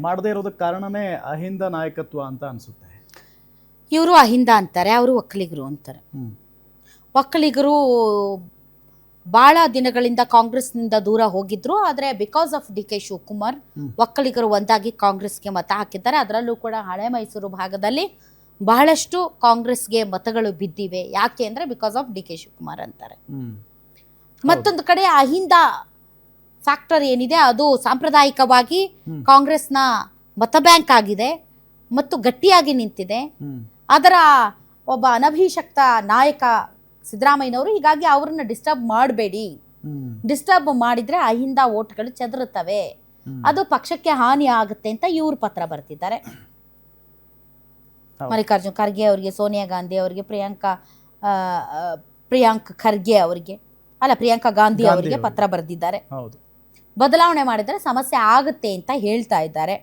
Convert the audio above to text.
ಮಾಡದೇ ಇರೋದಕ್ಕೆ ಕಾರಣನೇ ಅಹಿಂದ ನಾಯಕತ್ವ ಅಂತ ಅನಿಸುತ್ತೆ. ಇವರು ಅಹಿಂದ ಅಂತಾರೆ, ಅವರು ಒಕ್ಕಲಿಗರು ಅಂತಾರೆ. ಒಕ್ಕಲಿಗರು ಭಾಳ ದಿನಗಳಿಂದ ಕಾಂಗ್ರೆಸ್ನಿಂದ ದೂರ ಹೋಗಿದ್ರು. ಆದರೆ because of D K Shivakumar ಒಕ್ಕಲಿಗರು ಒಂದಾಗಿ ಕಾಂಗ್ರೆಸ್ಗೆ ಮತ ಹಾಕಿದ್ದಾರೆ. ಅದರಲ್ಲೂ ಕೂಡ ಹಳೆ ಮೈಸೂರು ಭಾಗದಲ್ಲಿ ಬಹಳಷ್ಟು ಕಾಂಗ್ರೆಸ್ಗೆ ಮತಗಳು ಬಿದ್ದಿವೆ. ಯಾಕೆ ಅಂದರೆ because of D K Shivakumar ಅಂತಾರೆ. ಮತ್ತೊಂದು ಕಡೆ ಅಹಿಂದ ಫ್ಯಾಕ್ಟರ್ ಏನಿದೆ ಅದು ಸಾಂಪ್ರದಾಯಿಕವಾಗಿ ಕಾಂಗ್ರೆಸ್ನ ಮತ ಬ್ಯಾಂಕ್ ಆಗಿದೆ ಮತ್ತು ಗಟ್ಟಿಯಾಗಿ ನಿಂತಿದೆ. ಅದರ ಒಬ್ಬ ಅನಭಿಷಕ್ತ ನಾಯಕ ಸಿದ್ದರಾಮಯ್ಯನವರು, ಹೀಗಾಗಿ ಅವ್ರನ್ನ ಡಿಸ್ಟರ್ಬ್ ಮಾಡಬೇಡಿ, ಡಿಸ್ಟರ್ಬ್ ಮಾಡಿದ್ರೆ ಅಹಿಂದ ಓಟ್ಗಳು ಚೆದರುತ್ತವೆ, ಅದು ಪಕ್ಷಕ್ಕೆ ಹಾನಿ ಆಗುತ್ತೆ ಅಂತ ಇವ್ರು ಪತ್ರ ಬರ್ತಿದ್ದಾರೆ. ಮಲ್ಲಿಕಾರ್ಜುನ್ ಖರ್ಗೆ ಅವರಿಗೆ, ಸೋನಿಯಾ ಗಾಂಧಿ ಅವರಿಗೆ, ಪ್ರಿಯಾಂಕ್ ಖರ್ಗೆ ಅವರಿಗೆ ಅಲ್ಲ ಪ್ರಿಯಾಂಕಾ ಗಾಂಧಿ ಅವರಿಗೆ ಪತ್ರ ಬರೆದಿದ್ದಾರೆ. ಬದಲಾವಣೆ ಮಾಡಿದ್ರೆ ಸಮಸ್ಯೆ ಆಗುತ್ತೆ ಅಂತ ಹೇಳ್ತಾ ಇದ್ದಾರೆ.